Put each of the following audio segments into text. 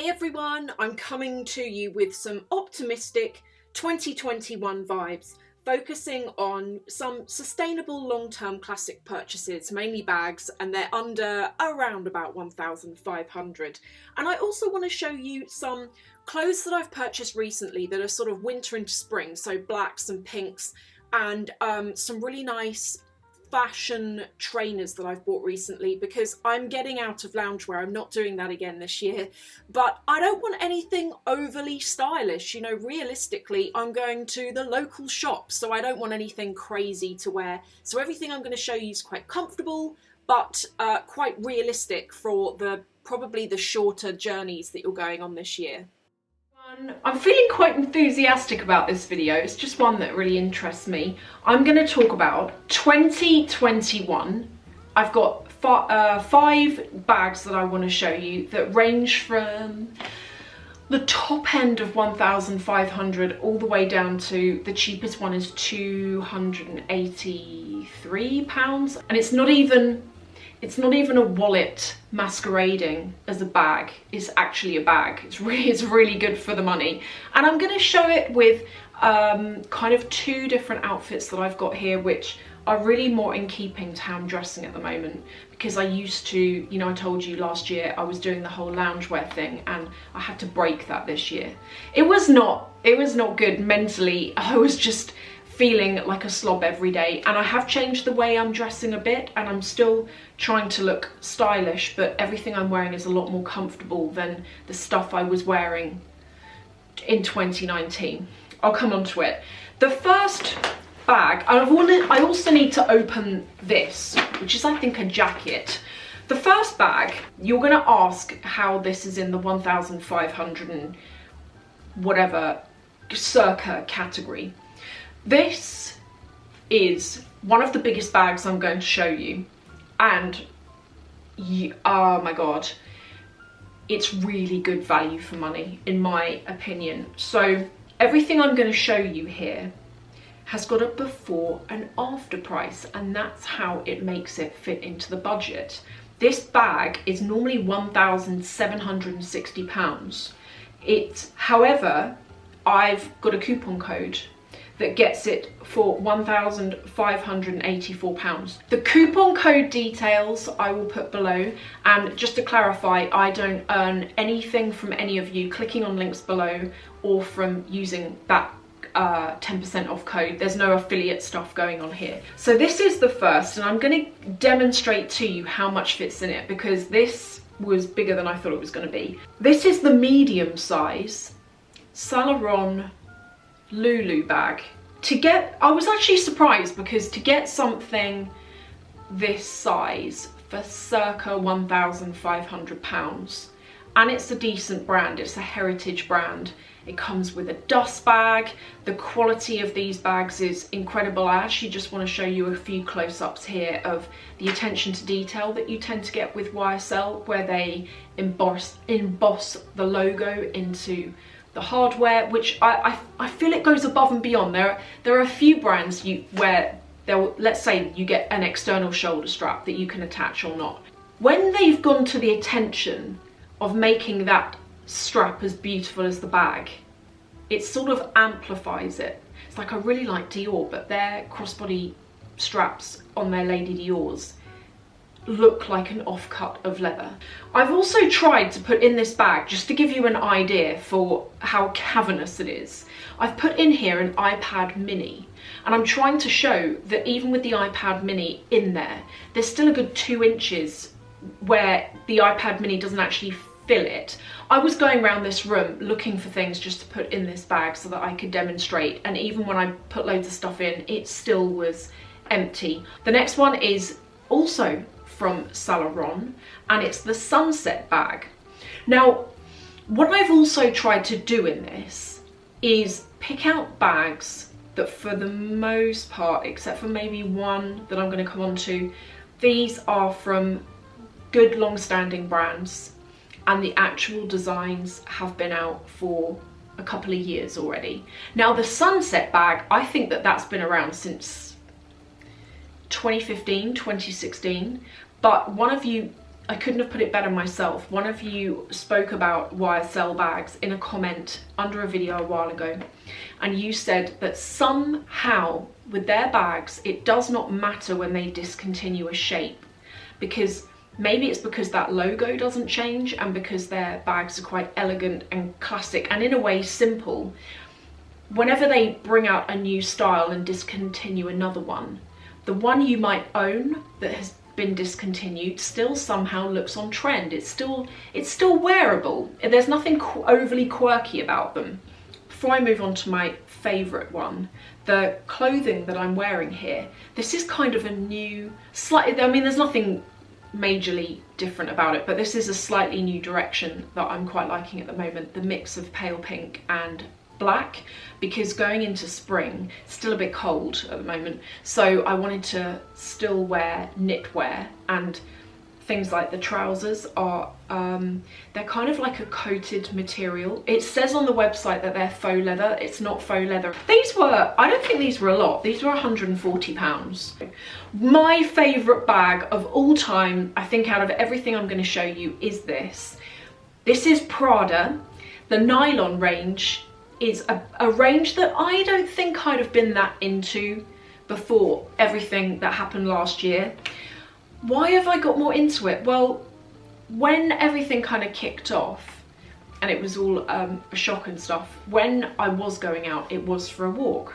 everyone, I'm coming to you with some optimistic 2021 vibes, focusing on some sustainable long-term classic purchases, mainly bags, and they're under around about 1,500. And I also want to show you some clothes that I've purchased recently that are sort of winter into spring, so blacks and pinks, and some really nice fashion trainers that I've bought recently, because I'm getting out of loungewear. I'm not doing that again this year, but I don't want anything overly stylish. You know, realistically, I'm going to the local shop, so I don't want anything crazy to wear. So everything I'm going to show you is quite comfortable, but quite realistic for probably the shorter journeys that you're going on this year. I'm feeling quite enthusiastic about this video. It's just one that really interests me. I'm going to talk about 2021. I've got 5 bags that I want to show you that range from the top end of 1,500 all the way down to the cheapest one is £283, and it's not even a wallet masquerading as a bag. It's actually a bag. It's really good for the money. And I'm going to show it with kind of 2 different outfits that I've got here, which are really more in keeping to how I'm dressing at the moment. Because I used to, you know, I told you last year I was doing the whole loungewear thing, and I had to break that this year. It was not good mentally. I was just feeling like a slob every day, and I have changed the way I'm dressing a bit, and I'm still trying to look stylish, but everything I'm wearing is a lot more comfortable than the stuff I was wearing in 2019. I'll come on to it. The first bag, I also need to open this, which is I think a jacket. The first bag, you're gonna ask how this is in the 1,500 and whatever circa category. This is one of the biggest bags I'm going to show you, and oh my god, it's really good value for money in my opinion. So everything I'm going to show you here has got a before and after price, and that's how it makes it fit into the budget. This bag is normally £1,760. However, I've got a coupon code that gets it for £1,584. The coupon code details I will put below, and just to clarify, I don't earn anything from any of you clicking on links below or from using that 10% off code. There's no affiliate stuff going on here. So this is the first, and I'm going to demonstrate to you how much fits in it, because this was bigger than I thought it was going to be. This is the medium size Saint Laurent loulou bag. I was actually surprised, because to get something this size for circa £1,500, and it's a decent brand, it's a heritage brand. It comes with a dust bag. The quality of these bags is incredible. I actually just want to show you a few close-ups here of the attention to detail that you tend to get with YSL, where they emboss the logo into the hardware, which I feel it goes above and beyond. There are a few brands where let's say you get an external shoulder strap that you can attach or not. When they've gone to the attention of making that strap as beautiful as the bag, it sort of amplifies it. It's like, I really like Dior, but their crossbody straps on their Lady Dior's look like an offcut of leather. I've also tried to put in this bag, just to give you an idea for how cavernous it is, I've put in here an iPad mini, and I'm trying to show that even with the iPad mini in there, there's still a good 2 inches where the iPad mini doesn't actually fill it. I was going around this room looking for things just to put in this bag so that I could demonstrate, and even when I put loads of stuff in, it still was empty. The next one is also from Saint Laurent, and it's the Sunset bag. Now, what I've also tried to do in this is pick out bags that, for the most part, except for maybe one that I'm going to come on to, these are from good long-standing brands, and the actual designs have been out for a couple of years already. Now, the Sunset bag, I think that that's been around since 2015, 2016, but one of you I couldn't have put it better myself. One of you spoke about YSL bags in a comment under a video a while ago, and you said that somehow with their bags it does not matter when they discontinue a shape, because maybe it's because that logo doesn't change and because their bags are quite elegant and classic and in a way simple. Whenever they bring out a new style and discontinue another one, the one you might own that has been discontinued still somehow looks on trend. It's still wearable. There's nothing overly quirky about them. Before I move on to my favorite one, the clothing that I'm wearing here, this is kind of a new, slightly, I mean, there's nothing majorly different about it, but this is a slightly new direction that I'm quite liking at the moment, the mix of pale pink and black, because going into spring it's still a bit cold at the moment, so I wanted to still wear knitwear, and things like the trousers are they're kind of like a coated material. It says on the website that they're faux leather. It's not faux leather. These were, I don't think these were a lot, these were £140. My favorite bag of all time, I think, out of everything I'm going to show you, is this. This is Prada. The nylon range is a range that I don't think I'd have been that into before everything that happened last year. Why have I got more into it? Well, when everything kind of kicked off and it was all a shock and stuff, when I was going out, it was for a walk,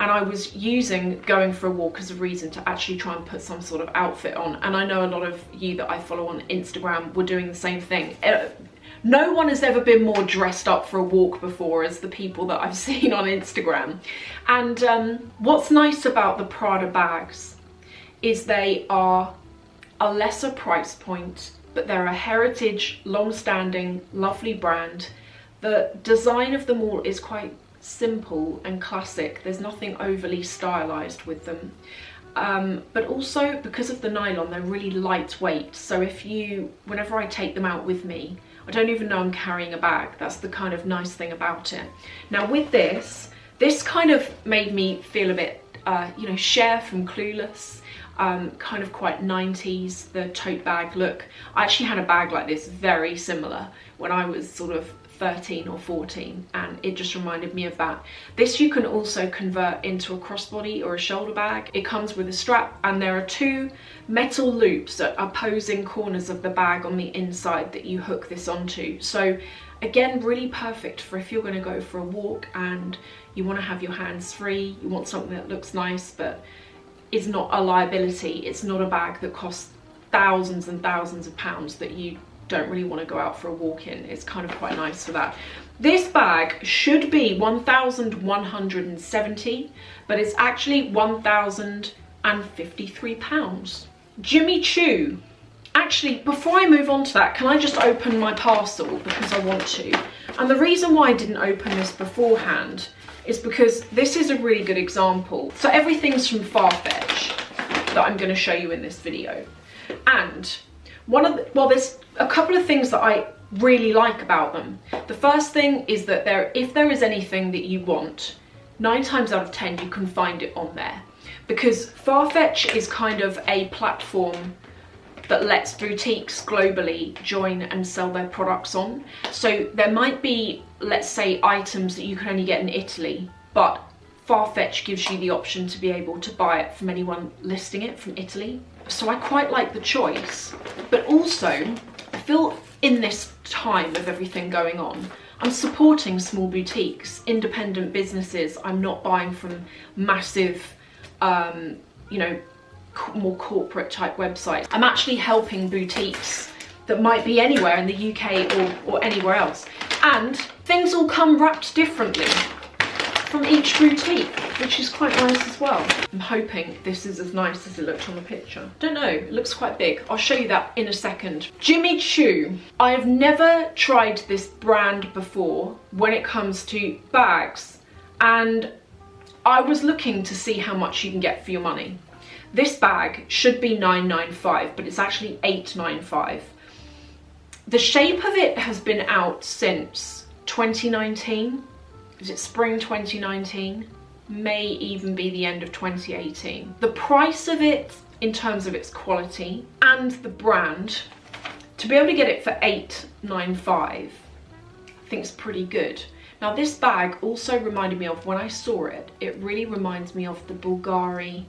and I was using going for a walk as a reason to actually try and put some sort of outfit on. And I know a lot of you that I follow on Instagram were doing the same thing. No one has ever been more dressed up for a walk before as the people that I've seen on Instagram. And what's nice about the Prada bags is they are a lesser price point, but they're a heritage, long-standing, lovely brand. The design of them all is quite simple and classic. There's nothing overly stylized with them. But also, because of the nylon, they're really lightweight. So whenever I take them out with me, I don't even know I'm carrying a bag. That's the kind of nice thing about it. Now with this kind of made me feel a bit, you know, Cher from Clueless, kind of quite 90s, the tote bag look. I actually had a bag like this, very similar, when I was sort of 13 or 14, and it just reminded me of that. This you can also convert into a crossbody or a shoulder bag. It comes with a strap, and there are two metal loops at opposing corners of the bag on the inside that you hook this onto. So again, really perfect for if you're going to go for a walk and you want to have your hands free, you want something that looks nice but is not a liability. It's not a bag that costs thousands and thousands of pounds that you don't really want to go out for a walk in. It's kind of quite nice for that. This bag should be 1,170, but it's actually £1,053. Jimmy Choo. Actually, before I move on to that, can I just open my parcel, because I want to. And the reason why I didn't open this beforehand is because this is a really good example. So everything's from Farfetch that I'm going to show you in this video. And there's a couple of things that I really like about them. The first thing is that if there is anything that you want, 9 times out of 10 you can find it on there, because Farfetch is kind of a platform that lets boutiques globally join and sell their products on. So there might be, let's say, items that you can only get in Italy, but Farfetch gives you the option to be able to buy it from anyone listing it from Italy. So I quite like the choice, but also I feel in this time of everything going on, I'm supporting small boutiques, independent businesses. I'm not buying from massive, you know, more corporate type websites. I'm actually helping boutiques that might be anywhere in the UK or anywhere else. And things all come wrapped differently from each boutique, which is quite nice as well. I'm hoping this is as nice as it looked on the picture. Don't know, it looks quite big. I'll show you that in a second. Jimmy Choo. I have never tried this brand before when it comes to bags, and I was looking to see how much you can get for your money. This bag should be £9.95, but it's actually £8.95. The shape of it has been out since 2019. Is it spring 2019? May even be the end of 2018. The price of it, in terms of its quality and the brand, to be able to get it for $8.95, I think it's pretty good. Now this bag also reminded me of, when I saw it, it really reminds me of the Bulgari,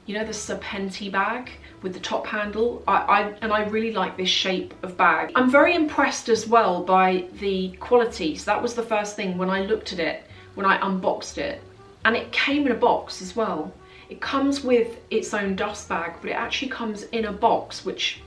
you know, the Serpenti bag with the top handle. I really like this shape of bag. I'm very impressed as well by the quality. So that was the first thing when I looked at it, when I unboxed it. And it came in a box as well. It comes with its own dust bag, but it actually comes in a box, which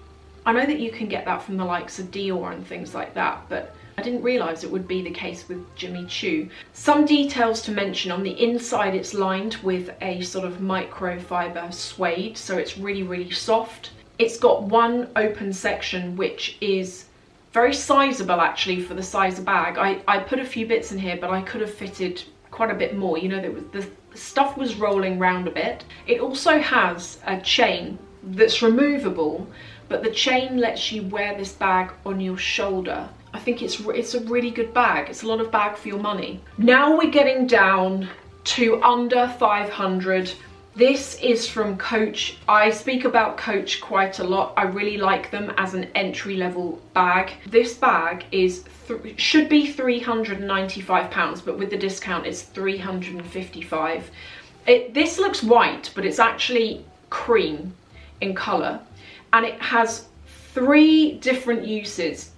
I know that you can get that from the likes of Dior and things like that, but I didn't realise it would be the case with Jimmy Choo. Some details to mention: on the inside it's lined with a sort of microfiber suede, so it's really, really soft. It's got one open section which is very sizable actually for the size of bag. I put a few bits in here, but I could have fitted quite a bit more. You know, the stuff was rolling round a bit. It also has a chain that's removable, but the chain lets you wear this bag on your shoulder. I think it's a really good bag. It's a lot of bag for your money. Now we're getting down to under 500. This is from Coach. I speak about Coach quite a lot. I really like them as an entry-level bag. This bag is should be £395, but with the discount it's £355. This looks white, but it's actually cream in colour, and it has 3 different uses.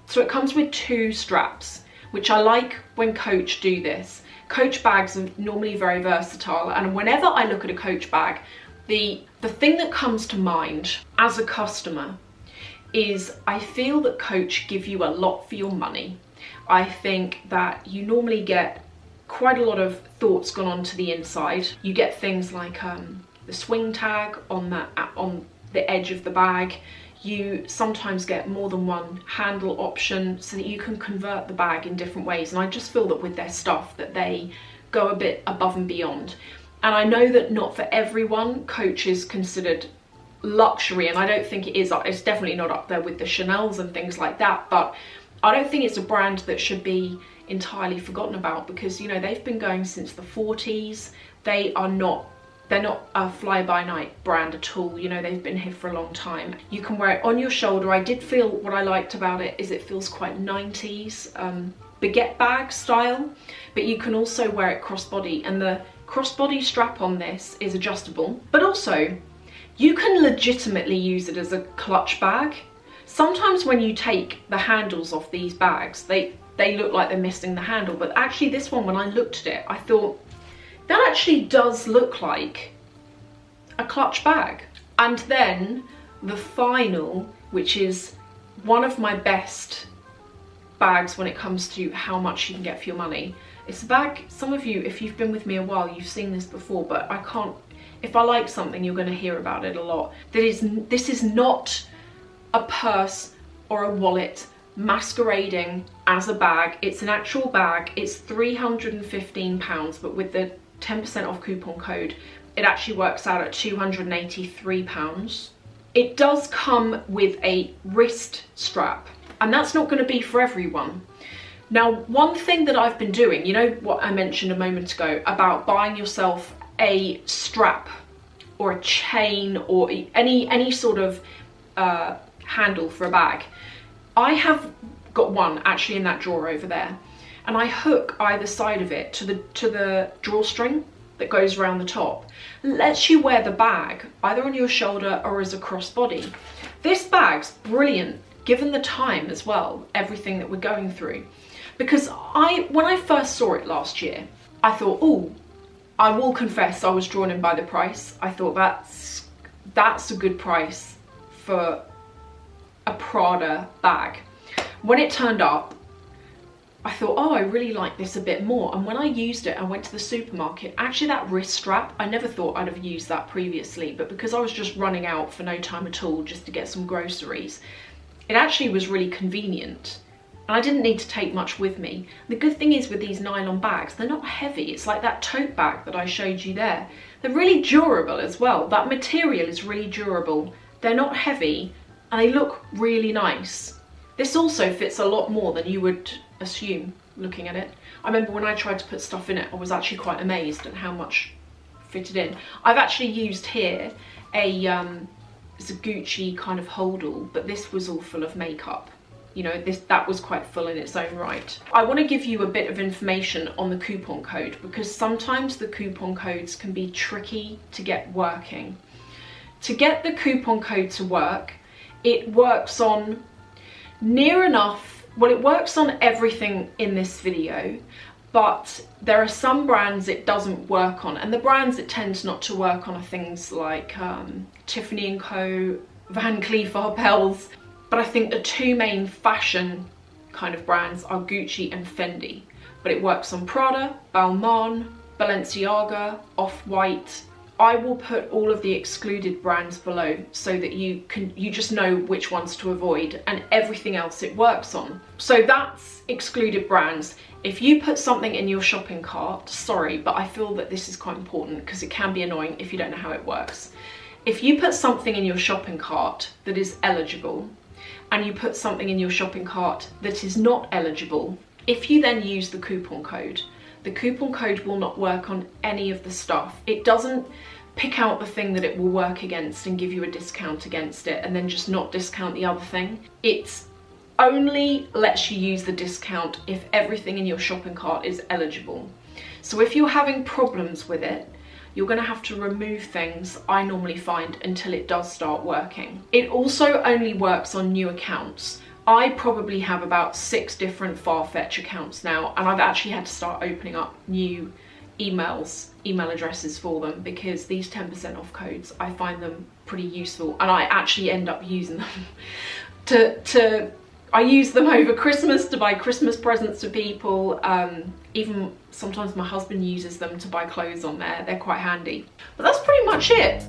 So it comes with 2 straps, which I like when Coach do this. Coach bags are normally very versatile, and whenever I look at a Coach bag, the thing that comes to mind as a customer is I feel that Coach give you a lot for your money. I think that you normally get quite a lot of thoughts gone on to the inside. You get things like the swing tag on the edge of the bag. You sometimes get more than one handle option so that you can convert the bag in different ways, and I just feel that with their stuff that they go a bit above and beyond. And I know that not for everyone Coach is considered luxury, and I don't think it is. It's definitely not up there with the Chanels and things like that, but I don't think it's a brand that should be entirely forgotten about, because, you know, they've been going since the 40s. They're not a fly-by-night brand at all. You know, they've been here for a long time. You can wear it on your shoulder. I did feel, what I liked about it is it feels quite 90s baguette bag style, but you can also wear it crossbody, and the crossbody strap on this is adjustable, but also you can legitimately use it as a clutch bag. Sometimes when you take the handles off these bags, they look like they're missing the handle, but actually this one, when I looked at it, I thought, that actually does look like a clutch bag. And then the final, which is one of my best bags when it comes to how much you can get for your money. It's a bag, some of you, if you've been with me a while, you've seen this before, but I can't, if I like something, you're going to hear about it a lot. This is not a purse or a wallet masquerading as a bag. It's an actual bag. It's £315, but with the 10% off coupon code, it actually works out at £283. It does come with a wrist strap, and that's not going to be for everyone. Now, one thing that I've been doing, you know what I mentioned a moment ago about buying yourself a strap or a chain or any sort of handle for a bag. I have got one actually in that drawer over there, and I hook either side of it to the drawstring that goes around the top. It lets you wear the bag either on your shoulder or as a crossbody. This bag's brilliant given the time as well, everything that we're going through. Because when I first saw it last year, I thought, oh, I will confess I was drawn in by the price. I thought that's a good price for a Prada bag. When it turned up, I thought, oh, I really like this a bit more. And when I used it, I went to the supermarket. Actually, that wrist strap, I never thought I'd have used that previously, but because I was just running out for no time at all just to get some groceries, it actually was really convenient. And I didn't need to take much with me. The good thing is with these nylon bags, they're not heavy. It's like that tote bag that I showed you there. They're really durable as well. That material is really durable. They're not heavy, and they look really nice. This also fits a lot more than you would assume looking at it. I remember when I tried to put stuff in it, I was actually quite amazed at how much fitted in. I've actually used here a it's a Gucci kind of hold-all, but this was all full of makeup. You know, that was quite full in its own right. I want to give you a bit of information on the coupon code, because sometimes the coupon codes can be tricky to get working. To get the coupon code to work, it works on near enough, well, it works on everything in this video, but there are some brands it doesn't work on, and the brands it tends not to work on are things like Tiffany & Co, Van Cleef Arpels. But I think the two main fashion kind of brands are Gucci and Fendi. But it works on Prada, Balmain, Balenciaga, Off-White. I will put all of the excluded brands below so that you just know which ones to avoid, and everything else it works on. So that's excluded brands. If you put something in your shopping cart, sorry, but I feel that this is quite important because it can be annoying if you don't know how it works. If you put something in your shopping cart that is eligible, and you put something in your shopping cart that is not eligible, if you then use the coupon code will not work on any of the stuff. It doesn't pick out the thing that it will work against and give you a discount against it and then just not discount the other thing. It only lets you use the discount if everything in your shopping cart is eligible. So if you're having problems with it, you're going to have to remove things, I normally find, until it does start working. It also only works on new accounts. I probably have about 6 different Farfetch accounts now, and I've actually had to start opening up new email addresses for them, because these 10% off codes, I find them pretty useful, and I actually end up using them I use them over Christmas to buy Christmas presents to people. Even sometimes my husband uses them to buy clothes on there. They're quite handy. But that's pretty much it.